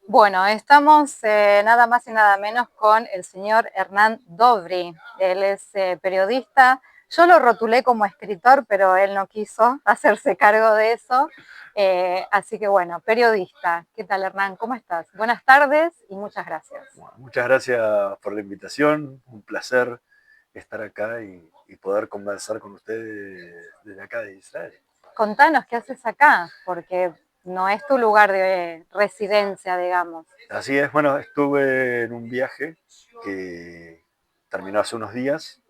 Bueno, estamos nada más y nada menos con el señor Hernán Dobry. Él es periodista. Yo lo rotulé como escritor, pero él no quiso hacerse cargo de eso. Así que bueno, periodista. ¿Qué tal, Hernán? ¿Cómo estás? Buenas tardes y muchas gracias. Bueno, muchas gracias por la invitación, un placer estar acá y poder conversar con ustedes desde acá de Israel. Contanos qué haces acá, porque no es tu lugar de residencia, digamos. Así es, bueno, estuve en un viaje que terminó hace unos días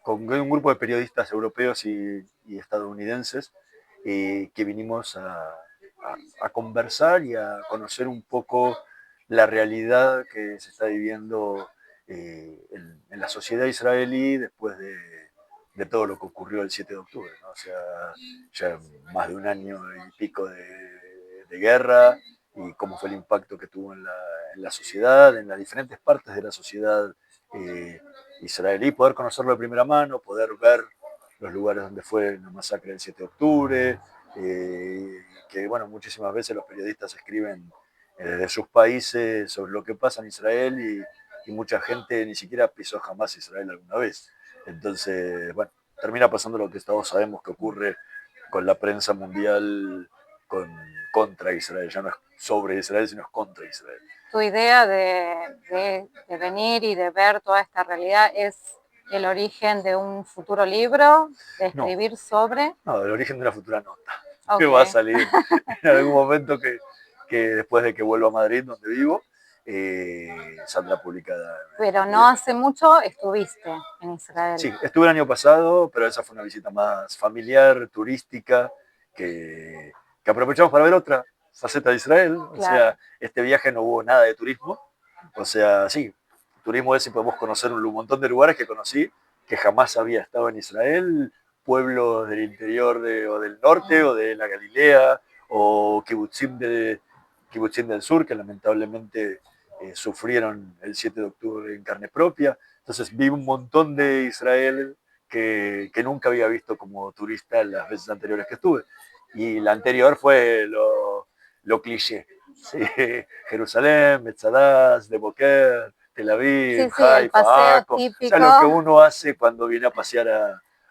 con un grupo de periodistas europeos y estadounidenses que vinimos a conversar y a conocer un poco la realidad que se está viviendo en la sociedad israelí después de todo lo que ocurrió el 7 de octubre, ¿no? O sea, ya más de un año y pico de guerra y cómo fue el impacto que tuvo en la sociedad, en las diferentes partes de la sociedad eh, israelí, poder conocerlo de primera mano, poder ver los lugares donde fue la masacre del 7 de octubre, que bueno, muchísimas veces los periodistas escriben desde sus países sobre lo que pasa en Israel y mucha gente ni siquiera pisó jamás Israel alguna vez. Entonces, bueno, termina pasando lo que todos sabemos que ocurre con la prensa mundial contra Israel. Ya no es sobre Israel, sino es contra Israel. Tu idea de venir y de ver toda esta realidad es el origen de un futuro libro, de No, escribir sobre. no, del origen de una futura nota que Ok, va a salir en algún momento que después de que vuelva a Madrid, donde vivo, saldrá publicada pero en no breve. hace mucho estuviste en Israel. Sí, estuve el año pasado, pero esa fue una visita más familiar, turística, que aprovechamos para ver otra faceta de Israel. O Claro, sea, este viaje no hubo nada de turismo. O sea, sí, turismo es si podemos conocer un montón de lugares que conocí, que jamás había estado en Israel, pueblos del interior o del norte o de la Galilea, o kibutzim del sur, que lamentablemente sufrieron el 7 de octubre en carne propia. Entonces vi un montón de Israel que nunca había visto como turista las veces anteriores que estuve. Y la anterior fue lo cliché. Sí, Jerusalén, Metzadas, De Boquer, Tel Aviv, sí, sí, el Haifa, paseo Akko. O sea, típico. lo que uno hace cuando viene a pasear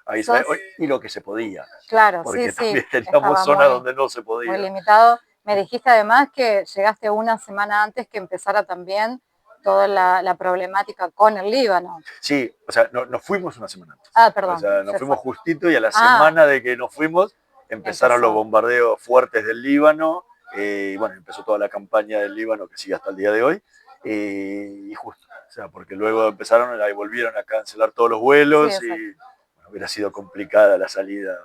a Israel Sos, y lo que se podía, claro, sí, porque sí, también teníamos estaba zonas muy, donde no se muy podía. limitado. Me dijiste además que llegaste una semana antes que empezara también toda la problemática con el Líbano. Sí, o sea, nos fuimos una semana antes. Ah, O perdón, sea, nos se fue. fuimos justito y a la Ah, semana de que nos fuimos empezaron los empezó. bombardeos fuertes del Líbano. Y bueno, empezó toda la campaña del Líbano que sigue hasta el día de hoy. Y justo, o sea, porque luego empezaron y volvieron a cancelar todos los Sí, vuelos y exacto. bueno, hubiera sido complicada la salida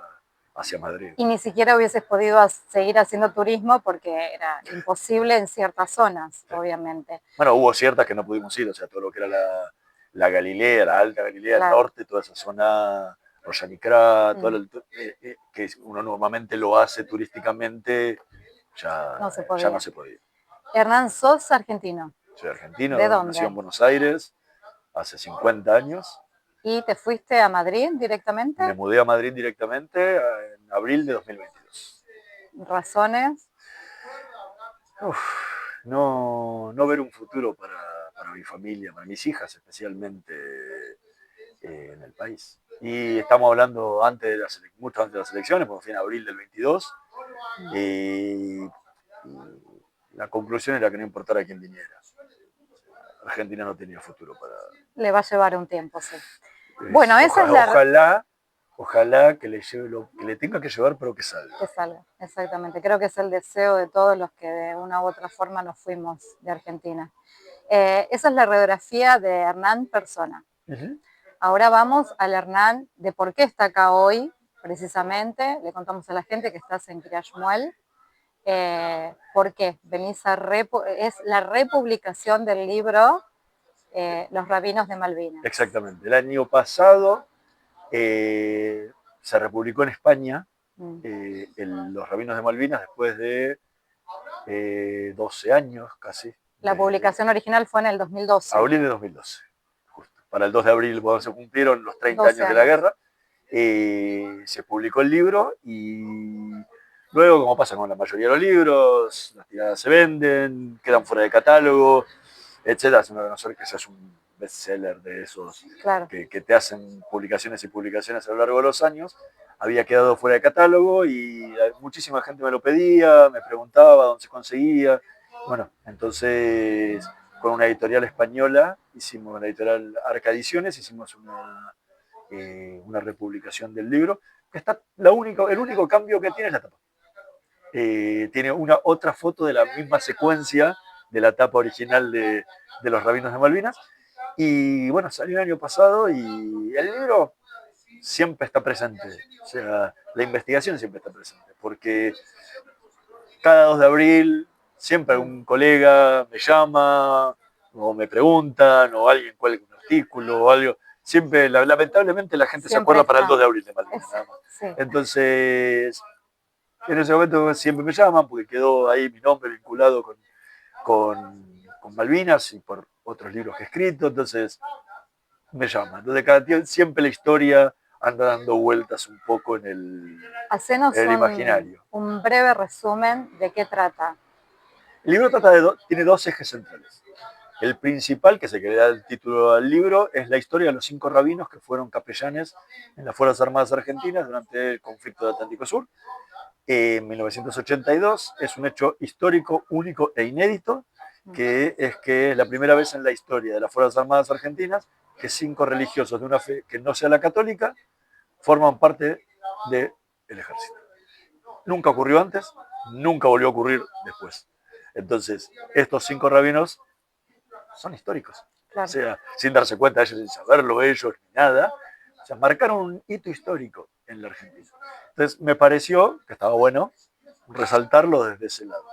hacia Madrid. Y ni siquiera hubieses podido seguir haciendo turismo porque era imposible en ciertas zonas, obviamente. Bueno, hubo ciertas que no pudimos ir, o sea, todo lo que era la Galilea, la Alta Galilea, el Claro, norte, toda esa zona, Royanicrá, todo mm, que uno normalmente lo hace turísticamente, ya, no se ya no podía. se podía. Hernán, sos argentino. Soy ¿De argentino, nací en dónde? Buenos Aires hace 50 años, ¿Y te fuiste a Madrid directamente? me mudé a Madrid directamente en abril de 2022. ¿Razones? Uf, no ver un futuro para mi familia, para mis hijas especialmente en el país. Y estamos hablando mucho antes de las elecciones, porque fue en abril del 22, y la conclusión era que no importara quién viniera. Argentina no tenía futuro para... Le va a llevar un tiempo, sí. Bueno, esa es la Ojalá que le, lleve que le tenga que llevar, pero que salga. que salga, exactamente. Creo que es el deseo de todos los que de una u otra forma nos fuimos de Argentina. Esa es la radiografía de Hernán persona. Uh -huh. Ahora vamos al Hernán de por qué está acá hoy, precisamente. Le contamos a la gente que estás en Kiryat Shmuel. ¿Por qué? Venís es la republicación del libro Los Rabinos de Malvinas. Exactamente. El año pasado se republicó en España Los Rabinos de Malvinas después de 12 años casi. La publicación original fue en el 2012. Abril de 2012. Justo. Para el 2 de abril cuando se cumplieron los 30 12 años de la años. guerra. Se publicó el libro y Luego, como pasa con la mayoría de los libros, las tiradas se venden, quedan fuera de catálogo, etcétera, a no ser que seas un bestseller de esos Claro. que te hacen publicaciones y publicaciones a lo largo de los años. Había quedado fuera de catálogo y muchísima gente me lo pedía, me preguntaba dónde se conseguía. Bueno, entonces con una editorial española, hicimos una editorial Arca Ediciones, hicimos una republicación del libro, que está el único cambio que tiene es la tapa. Tiene una otra foto de la misma secuencia de la tapa original de los Rabinos de Malvinas. Y bueno, salió el año pasado y el libro siempre está presente. O sea, la investigación siempre está presente. Porque cada 2 de abril siempre algún colega me llama o me preguntan o alguien cuelga un artículo o algo. Siempre, lamentablemente, la gente se Siempre acuerda para el está. 2 de abril de Malvinas. Nada más. Sí. Entonces, en ese momento siempre me llaman porque quedó ahí mi nombre vinculado con Malvinas y por otros libros que he escrito, entonces me llaman. Entonces cada día siempre la historia anda dando vueltas un poco Hacenos en el imaginario. un breve resumen de qué trata. El libro tiene 2 ejes centrales. El principal, que se que le da el título al libro, es la historia de los 5 rabinos que fueron capellanes en las Fuerzas Armadas Argentinas durante el conflicto del Atlántico Sur. En 1982 es un hecho histórico, único e inédito, que es la primera vez en la historia de las Fuerzas Armadas Argentinas que 5 religiosos de una fe que no sea la católica forman parte del ejército. Nunca ocurrió antes, nunca volvió a ocurrir después. Entonces, estos 5 rabinos son históricos. Claro. O sea, sin darse cuenta ellos, sin saberlo ellos, ni nada. O sea, marcaron un hito histórico en la Argentina. Entonces, me pareció que estaba bueno resaltarlo desde ese lado.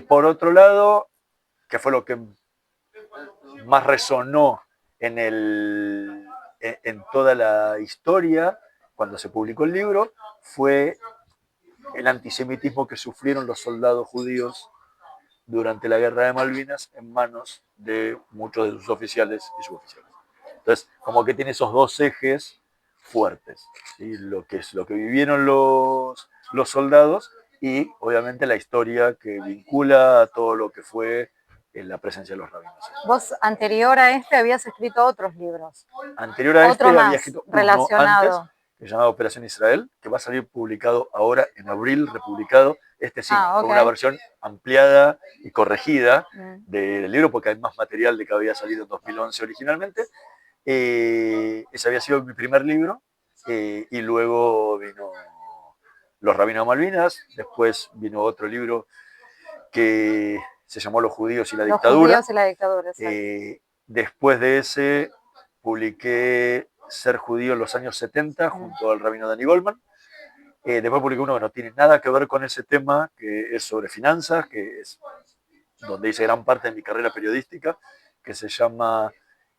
Por otro lado, que fue lo que más resonó en toda la historia cuando se publicó el libro, fue el antisemitismo que sufrieron los soldados judíos durante la Guerra de Malvinas en manos de muchos de sus oficiales y suboficiales. Entonces, como que tiene esos 2 ejes fuertes, ¿sí? Lo que vivieron los soldados y obviamente la historia que vincula a todo lo que fue la presencia de los rabinos. Vos, anterior a este, habías escrito otros libros. Anterior a Otro había más escrito uno relacionado. antes, que se llama Operación Israel, que va a salir publicado ahora en abril, republicado, sí, okay. con una versión ampliada y corregida del libro, porque hay más material de que había salido en 2011 originalmente. Ese había sido mi primer libro, y luego vino Los Rabinos de Malvinas, después vino otro libro que se llamó Los Judíos y la Dictadura. Los Judíos y la Dictadura, después de ese publiqué Ser Judío en los años 70 junto al rabino Danny Goldman. Después publiqué uno que no tiene nada que ver con ese tema, que es sobre finanzas, que es donde hice gran parte de mi carrera periodística, que se llama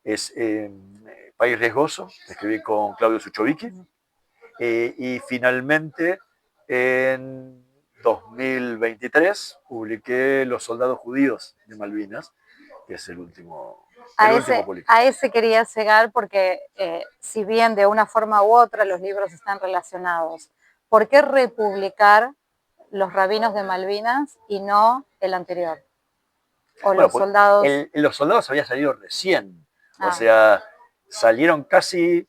País Riesgoso, que escribí con Claudio Suchovicki. Y finalmente, en 2023, publiqué Los Soldados Judíos de Malvinas, que es el último publicado. A ese quería llegar porque, si bien de una forma u otra los libros están relacionados, ¿por qué republicar Los Rabinos de Malvinas y no el anterior? O bueno, Los Soldados. Los Soldados había salido recién. O sea, salieron casi.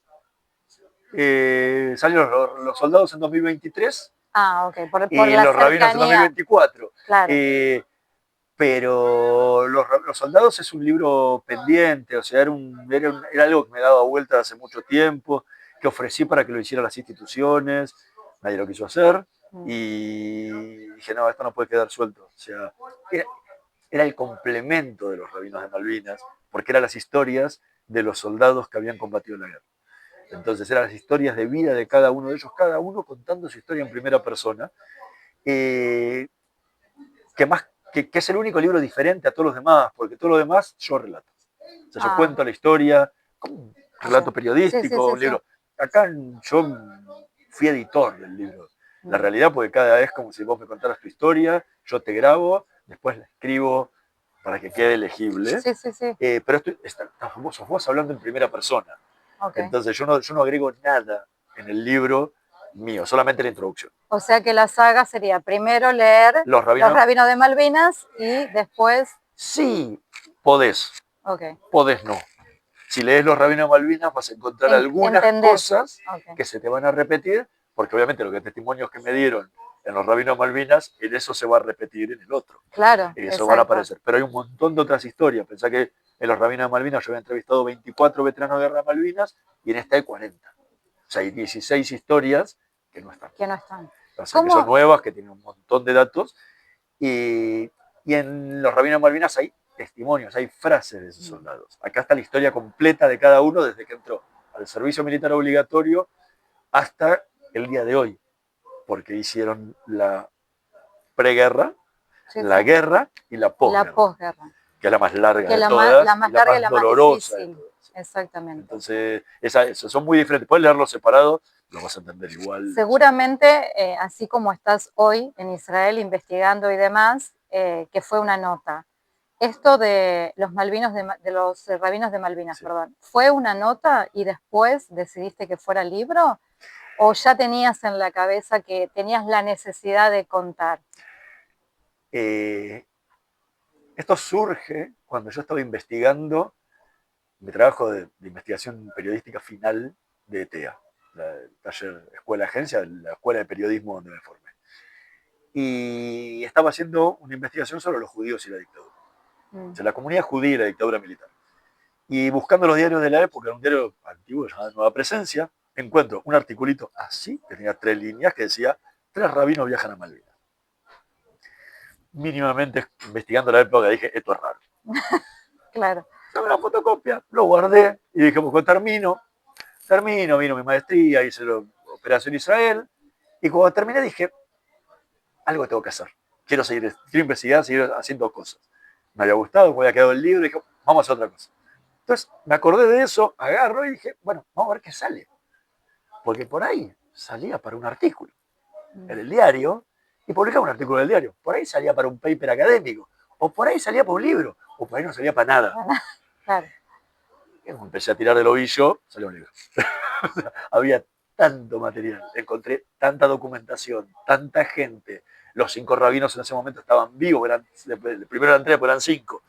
Salieron los Soldados en 2023. Ok. Por y la los Rabinos en 2024. Claro. Pero los Soldados es un libro pendiente, o sea, era algo que me daba vuelta hace mucho tiempo, que ofrecí para que lo hicieran las instituciones, nadie lo quiso hacer, y dije, no, esto no puede quedar suelto. O sea, era el complemento de los Rabinos de Malvinas, porque eran las historias de los soldados que habían combatido la guerra. Entonces eran las historias de vida de cada uno de ellos, cada uno contando su historia en primera persona, que es el único libro diferente a todos los demás, porque todo lo demás yo relato. O sea, yo cuento la historia, como un relato periodístico, un libro. Acá yo fui editor del libro. La realidad, porque cada vez como si vos me contaras tu historia, yo te grabo, después la escribo para que quede legible. Pero sos vos hablando en primera persona. Entonces yo no agrego nada en el libro mío, solamente la introducción. O sea que la saga sería primero leer Los Los rabinos, Rabinos de Malvinas y después... sí, podés, Ok, podés no. Si lees Los Rabinos de Malvinas vas a encontrar algunas entendés. cosas Ok, que se te van a repetir, porque obviamente los testimonios que me dieron en Los Rabinos de Malvinas, en eso se va a repetir en el otro. claro, Y eso van a exacto. aparecer. Pero hay un montón de otras historias. Pensá que en Los Rabinos de Malvinas yo había entrevistado 24 veteranos de guerra de Malvinas y en esta hay 40. O sea, hay 16 historias que no están. Que no están. O sea, que son ¿Cómo? nuevas, que tienen un montón de datos. Y en Los Rabinos de Malvinas hay testimonios, hay frases de esos soldados. Acá está la historia completa de cada uno desde que entró al servicio militar obligatorio hasta el día de hoy, porque hicieron la preguerra, Sí, la sí. guerra y la Y la posguerra, posguerra. que es la más larga Que de la todas y más la larga y más la más dolorosa de difícil. todas. Exactamente. Entonces, son muy diferentes. Puedes leerlos separados, lo vas a entender igual. Seguramente, así como estás hoy en Israel investigando y demás, que fue una nota. Esto de los Malvinos de los rabinos de Malvinas, Sí. perdón, ¿fue una nota y después decidiste que fuera libro? ¿O ya tenías en la cabeza que tenías la necesidad de contar? Esto surge cuando yo estaba investigando mi trabajo de investigación periodística final de ETEA, la taller Escuela Agencia, la escuela de periodismo donde me formé. Y estaba haciendo una investigación sobre los judíos y la dictadura. O sea, la comunidad judía y la dictadura militar. Y buscando los diarios de la época, en un diario antiguo llamado Nueva Presencia, encuentro un articulito así, que tenía 3 líneas, que decía: 3 rabinos viajan a Malvinas. Mínimamente investigando la época dije, esto es raro. Claro. Dame una fotocopia, lo guardé y dije, pues termino, vino mi maestría, hice la Operación Israel, y cuando terminé dije, algo tengo que hacer. Quiero investigar, seguir haciendo cosas. Me había gustado, me había quedado el libro y dije, vamos a hacer otra cosa. Entonces me acordé de eso, agarro y dije, bueno, vamos a ver qué sale. Porque por ahí salía para un artículo en el diario y publicaba un artículo en el diario. Por ahí salía para un paper académico, o por ahí salía para un libro, o por ahí no salía para nada. Claro. Y empecé a tirar del ovillo, salió un libro. Había tanto material, encontré tanta documentación, tanta gente. Los 5 rabinos en ese momento estaban vivos, primero eran 3, pero eran 5.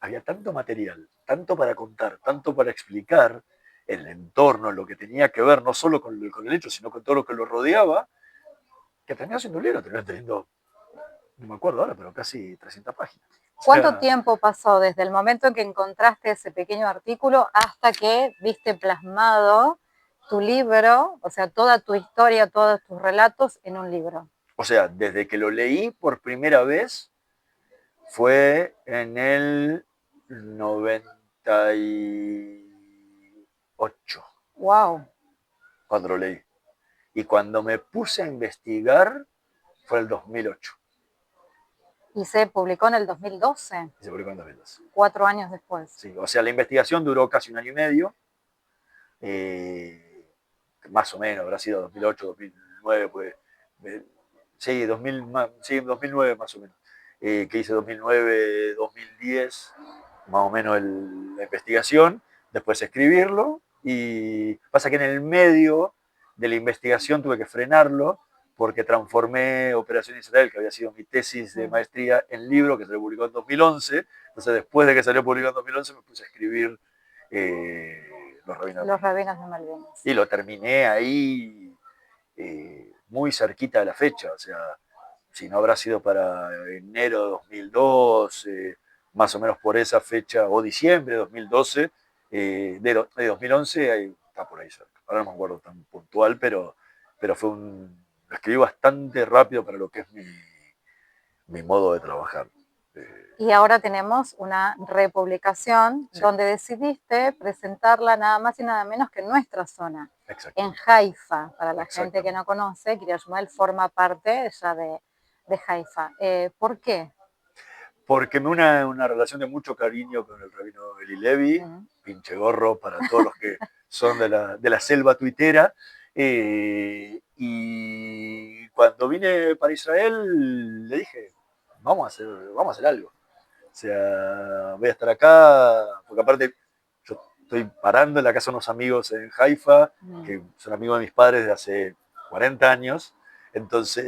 Había tanto material, tanto para contar, tanto para explicar el entorno, lo que tenía que ver no solo con el hecho, sino con todo lo que lo rodeaba, que terminó siendo un libro, terminó teniendo, no me acuerdo ahora, pero casi 300 páginas. ¿Cuánto tiempo pasó desde el momento en que encontraste ese pequeño artículo hasta que viste plasmado tu libro, o sea, toda tu historia, todos tus relatos en un libro? O sea, desde que lo leí por primera vez fue en el 98, Wow. cuando lo leí. Y cuando me puse a investigar fue el 2008. Y se publicó en el 2012, Y se publicó en 2012. 4 años después. Sí, o sea, la investigación duró casi 1 año y medio. Más o menos, habrá sido 2008, 2009, pues. Sí, 2009 más o menos. Que hice 2009, 2010, más o menos la investigación, después escribirlo, y pasa que en el medio de la investigación tuve que frenarlo porque transformé Operación Israel, que había sido mi tesis de maestría, en libro, que se lo publicó en 2011. Entonces, después de que salió publicado en 2011, me puse a escribir Los Rabinos. Los rabinos de Malvinas. Y lo terminé ahí muy cerquita de la fecha, o sea, si no habrá sido para enero de 2002, más o menos por esa fecha, o diciembre de 2012, de 2011, está por ahí cerca. Ahora no me acuerdo tan puntual, pero lo escribí bastante rápido para lo que es mi modo de trabajar. Y ahora tenemos una republicación, Sí. donde decidiste presentarla nada más y nada menos que en nuestra zona, en Haifa. Para la gente que no conoce, Kiryat Shmuel forma parte ya de Haifa. ¿Por qué? Porque me una relación de mucho cariño con el rabino Eli Levi, pinche gorro para todos los que son de la selva tuitera. Y cuando vine para Israel, le dije, vamos a hacer algo. O sea, voy a estar acá, porque aparte yo estoy parando en la casa de unos amigos en Haifa, que son amigos de mis padres de hace 40 años. Entonces,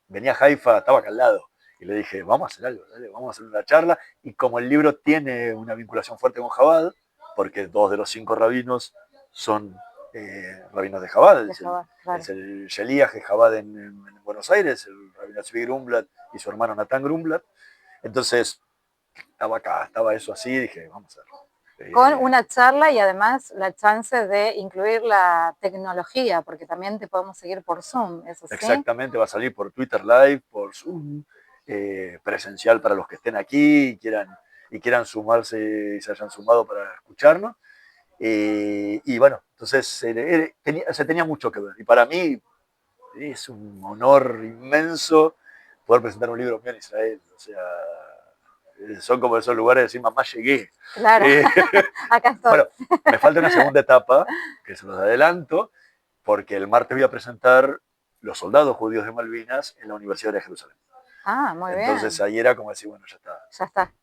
venía a Haifa, estaba acá al lado. Y le dije, vamos a hacer algo, dale, vamos a hacer una charla. Y como el libro tiene una vinculación fuerte con Chabad, porque 2 de los 5 rabinos son rabinos de Chabad, Claro. es el Sheliach de Chabad en Buenos Aires, el rabino Tzvi Grumblat y su hermano Natán Grumblat. Entonces, estaba acá, estaba eso así, y dije, vamos a hacerlo. Con una charla y además la chance de incluir la tecnología, porque también te podemos seguir por Zoom, ¿eso sí? Exactamente, va a salir por Twitter Live, por Zoom, presencial para los que estén aquí y quieran sumarse y se hayan sumado para escucharnos. Y bueno, entonces se tenía mucho que ver. Y para mí es un honor inmenso poder presentar un libro mío en Israel. O sea, son como esos lugares de decir, mamá, llegué. Claro, acá estoy. Bueno, me falta una segunda etapa, que se los adelanto, porque el martes voy a presentar Los soldados judíos de Malvinas en la Universidad de Jerusalén. Ah, muy bien. Entonces ahí era como decir, bueno, ya está. Ya está.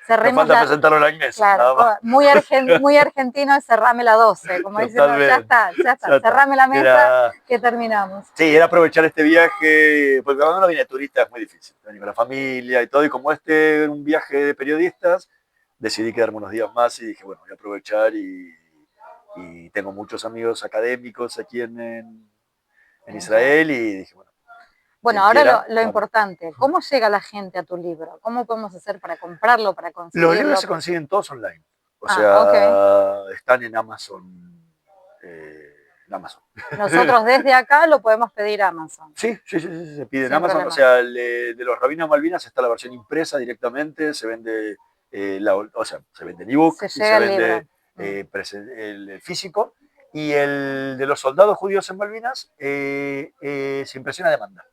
Me falta presentarlo en la Agnes. Claro, muy argentino, cerrame la 12, como diciendo, ya está, cerrame la mesa, que terminamos. Sí, era aprovechar este viaje, porque cuando uno viene de turista es muy difícil, venir con la familia y todo, y como este era un viaje de periodistas, decidí quedarme unos días más y dije, bueno, voy a aprovechar y tengo muchos amigos académicos aquí en Israel y dije, bueno. Bueno, ahora lo importante, ¿cómo llega la gente a tu libro? ¿Cómo podemos hacer para comprarlo, para conseguirlo? Los libros se consiguen todos online. O sea, están en Amazon. Nosotros desde acá lo podemos pedir a Amazon. Sí, se pide en Amazon. Problema. O sea, de los rabinos Malvinas está la versión impresa directamente, se vende, se vende en ebook, se vende el físico. Y el de los soldados judíos en Malvinas se impresiona a demanda.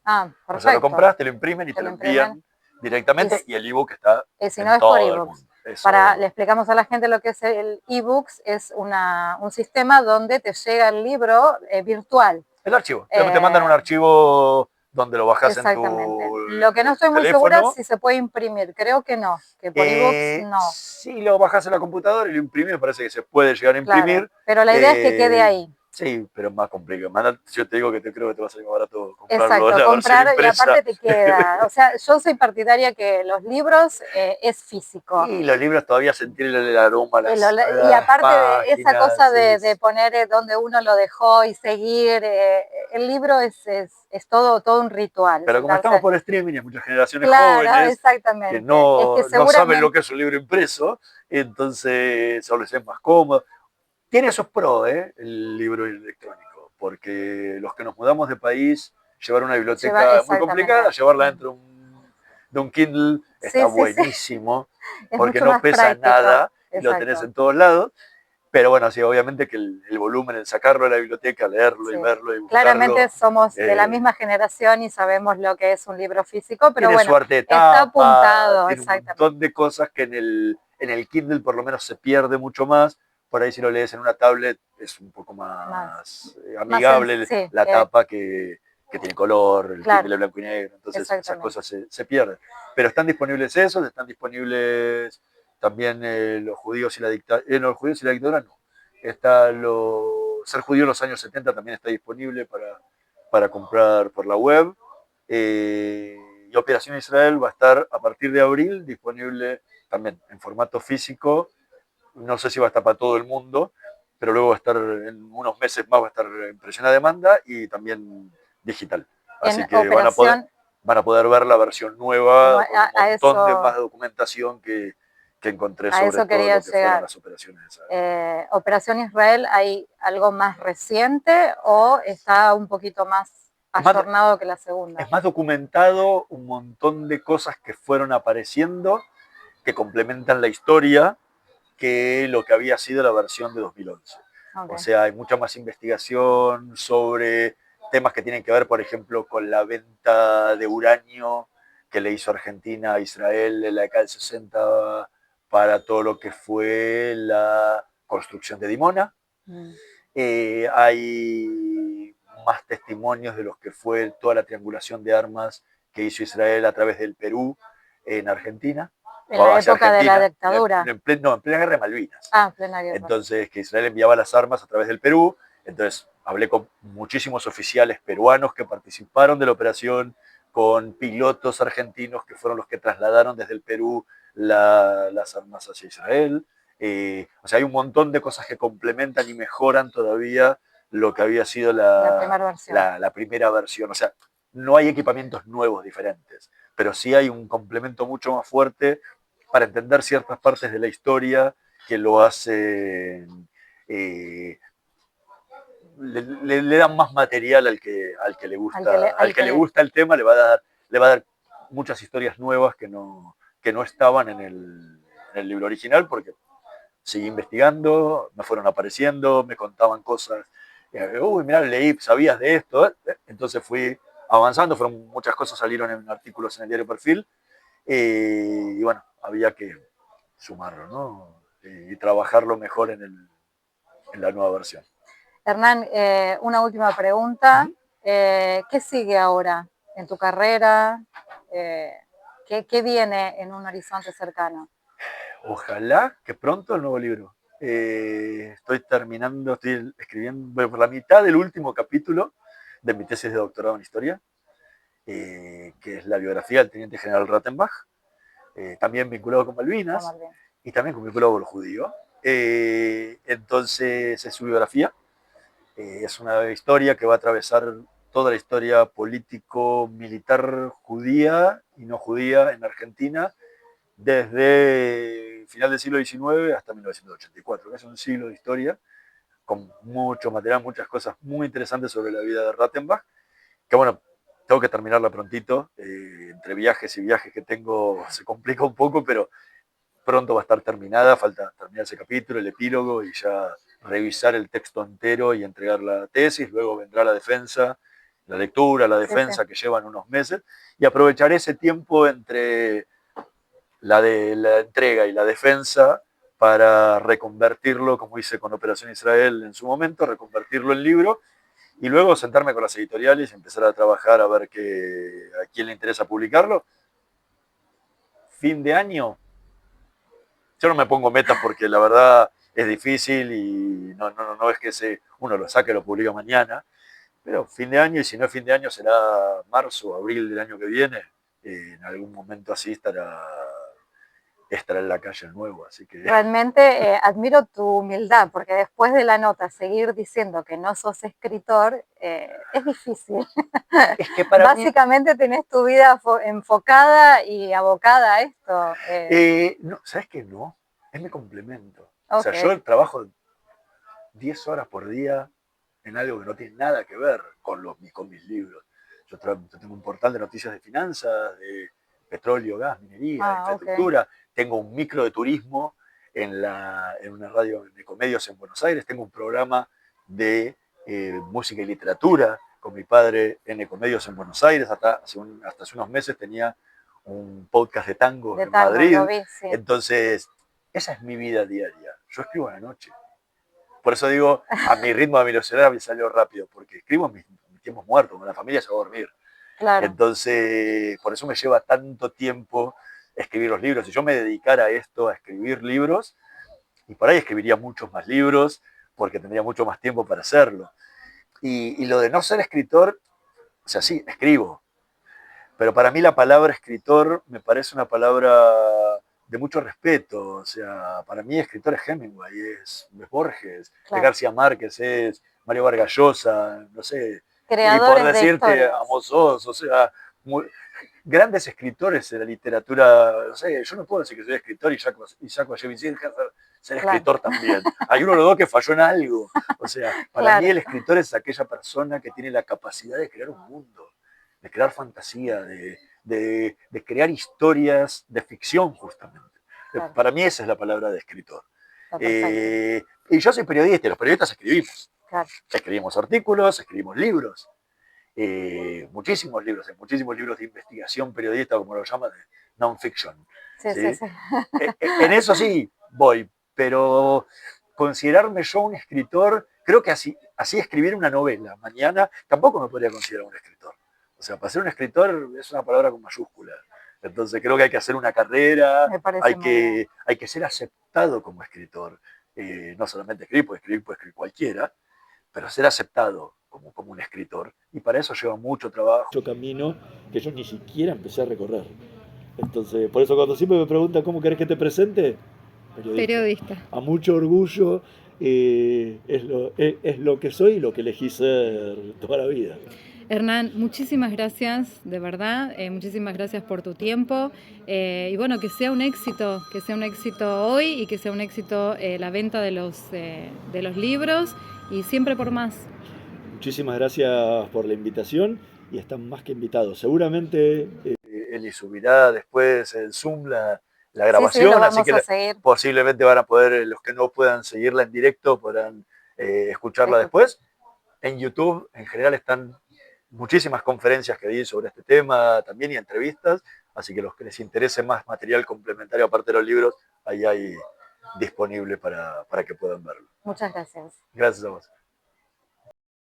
Ah, perfecto. O sea, lo compras, te lo imprimen y te lo envían directamente y el ebook está si no es por ebooks. Le explicamos a la gente lo que es el ebooks, es un sistema donde te llega el libro virtual. El archivo, te mandan un archivo donde lo bajas en tu Lo que no estoy muy segura es si se puede imprimir, creo que no, que por ebooks no. Si lo bajas en la computadora y lo imprimes, me parece que se puede llegar a imprimir. Claro, pero la idea es que quede ahí. Sí, pero es más complicado. Yo te digo que creo que te va a salir más barato comprarlo. Exacto, comprar y aparte te queda. O sea, yo soy partidaria que los libros es físico. Y los libros todavía sentir el aroma. Y aparte páginas, de esa cosa de poner donde uno lo dejó y seguir, el libro es todo un ritual. Pero como estamos por streaming, hay muchas generaciones jóvenes que no saben lo que es un libro impreso, entonces solo les es más cómodo. Tiene sus pros, el libro electrónico, porque los que nos mudamos de país, llevar una biblioteca muy complicada, llevarla dentro de un Kindle está buenísimo, porque no pesa nada y lo tenés en todos lados. Pero bueno, sí, obviamente que el volumen, el sacarlo de la biblioteca, leerlo y verlo y buscarlo. Claramente somos de la misma generación y sabemos lo que es un libro físico, pero tiene bueno, su arte de tapa, está apuntado. Tiene un montón de cosas que en el Kindle por lo menos se pierde mucho más. Por ahí si lo lees en una tablet es un poco más amigable la tapa que tiene color, el Kindle es blanco y negro, entonces esas cosas se pierden. Pero están disponibles esos, están disponibles también los judíos y la dictadura, los judíos y la dictadura no. Ser judío en los años 70 también está disponible para comprar por la web. Y Operación Israel va a estar a partir de abril disponible también en formato físico. No sé si va a estar para todo el mundo, pero luego va a estar en unos meses más, va a estar en presión a demanda y también digital. Así que van a poder ver la versión nueva, con un montón de más documentación que encontré sobre todo lo que fueron las operaciones. ¿Operación Israel hay algo más reciente o está un poquito más ayornado que la segunda? Es más documentado, un montón de cosas que fueron apareciendo, que complementan la historia, que lo que había sido la versión de 2011. O sea, hay mucha más investigación sobre temas que tienen que ver, por ejemplo, con la venta de uranio que le hizo Argentina a Israel en la década del 60 para todo lo que fue la construcción de Dimona. Hay más testimonios de los que fue toda la triangulación de armas que hizo Israel a través del Perú en Argentina. En la hacia época de la Argentina, dictadura. no, en plena guerra de Malvinas. Ah, plena guerra. Entonces, que Israel enviaba las armas a través del Perú. Entonces, hablé con muchísimos oficiales peruanos que participaron de la operación, con pilotos argentinos que fueron los que trasladaron desde el Perú las armas hacia Israel. O sea, hay un montón de cosas que complementan y mejoran todavía lo que había sido La primera versión. la primera versión. O sea, no hay equipamientos nuevos diferentes, pero sí hay un complemento mucho más fuerte para entender ciertas partes de la historia que lo hacen, le dan más material al que le gusta, al que le gusta el tema, le va a dar muchas historias nuevas que no estaban en el libro original, porque seguí investigando, me fueron apareciendo, me contaban cosas. Uy, mirá, leí, ¿sabías de esto? Entonces fui avanzando, fueron muchas cosas, salieron en artículos en el diario Perfil, y bueno, había que sumarlo, ¿no? Y trabajarlo mejor en la nueva versión. Hernán, una última pregunta. ¿Qué sigue ahora en tu carrera? ¿Qué viene en un horizonte cercano? Ojalá que pronto el nuevo libro. Estoy escribiendo por la mitad del último capítulo de mi tesis de doctorado en historia, que es la biografía del teniente general Rattenbach, también vinculado con Malvinas y también vinculado con los judíos. Entonces es su biografía. Es una historia que va a atravesar toda la historia político-militar judía y no judía en Argentina, desde final del siglo XIX hasta 1984, que es un siglo de historia, con mucho material, muchas cosas muy interesantes sobre la vida de Rattenbach, que bueno, tengo que terminarla prontito, entre viajes y viajes que tengo se complica un poco, pero pronto va a estar terminada, falta terminar ese capítulo, el epílogo, y ya revisar el texto entero y entregar la tesis. Luego vendrá la defensa, la lectura, la defensa, que llevan unos meses, y aprovecharé ese tiempo entre la entrega y la defensa para reconvertirlo, como hice con Operación Israel en su momento, reconvertirlo en libro, y luego sentarme con las editoriales y empezar a trabajar a ver a quién le interesa publicarlo. Fin de año, yo no me pongo metas porque la verdad es difícil y no es que uno lo saque y lo publica mañana, pero fin de año, y si no es fin de año será marzo o abril del año que viene, en algún momento así estará en la calle el nuevo. Así que realmente admiro tu humildad, porque después de la nota seguir diciendo que no sos escritor es difícil. Es que para básicamente tenés tu vida enfocada y abocada a esto. No, ¿sabes qué? No, es mi complemento. Okay. O sea, yo trabajo 10 horas por día en algo que no tiene nada que ver con mis libros. Yo tengo un portal de noticias de finanzas, de petróleo, gas, minería, infraestructura. Okay. Tengo un micro de turismo en una radio de Ecomedios en Buenos Aires. Tengo un programa de música y literatura con mi padre en Ecomedios en Buenos Aires. Hasta hace unos meses tenía un podcast de tango en Madrid. Sí. Entonces, esa es mi vida diaria. Yo escribo a la noche. Por eso digo, a mi ritmo de velocidad me salió rápido, porque escribo en mis tiempos muertos, cuando la familia se va a dormir. Claro. Entonces, por eso me lleva tanto tiempo escribir los libros. Si yo me dedicara a esto, a escribir libros, y por ahí escribiría muchos más libros, porque tendría mucho más tiempo para hacerlo. Y lo de no ser escritor, o sea, sí, escribo, pero para mí la palabra escritor me parece una palabra de mucho respeto. O sea, para mí escritor es Hemingway, es Borges, claro. Es García Márquez, es Mario Vargas Llosa, no sé. Creadores, y por decirte Amos Oz, o sea, grandes escritores de la literatura. No sé, yo no puedo decir que soy escritor y Isaac Bashevis ser escritor también. Hay uno de los dos que falló en algo. O sea, para mí el escritor es aquella persona que tiene la capacidad de crear un mundo, de crear fantasía, de crear historias de ficción, justamente. Claro. Para mí esa es la palabra de escritor. Y yo soy periodista, y los periodistas escribimos. Claro. Escribimos artículos, escribimos libros, muchísimos libros de investigación periodista, como lo llaman, de non-fiction. ¿Sí? En eso sí voy, pero considerarme yo un escritor, creo que así escribir una novela mañana, tampoco me podría considerar un escritor. O sea, para ser un escritor es una palabra con mayúscula. Entonces creo que hay que hacer una carrera, Me parece muy bien. hay que ser aceptado como escritor. No solamente escribir, puede escribir cualquiera, pero ser aceptado como un escritor. Y para eso lleva mucho trabajo. Mucho camino que yo ni siquiera empecé a recorrer. Entonces, por eso cuando siempre me preguntan cómo querés que te presente, periodista. Periodista. A mucho orgullo, es lo que soy y lo que elegí ser toda la vida. Hernán, muchísimas gracias, de verdad, muchísimas gracias por tu tiempo y bueno, que sea un éxito hoy y que sea un éxito la venta de los libros y siempre por más. Muchísimas gracias por la invitación y están más que invitados. Seguramente Eli subirá después en Zoom la Sí, lo grabación, así vamos que a seguir. posiblemente van a poder, los que no puedan seguirla en directo, podrán escucharla después. En YouTube en general están muchísimas conferencias que di sobre este tema también y entrevistas, así que los que les interese más material complementario aparte de los libros, ahí hay disponible para que puedan verlo. Muchas gracias. Gracias a vos.